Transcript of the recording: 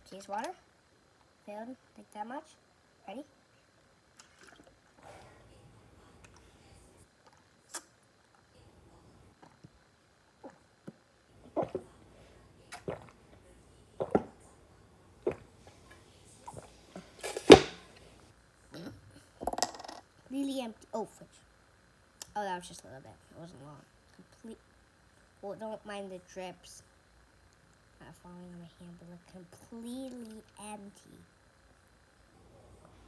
Taste water. Failed. Think that much. Ready? Really empty. Oh, fudge. Oh, that was just a little bit. It wasn't long. Complete. Well, don't mind the drips. Not falling on my hand, but look completely empty.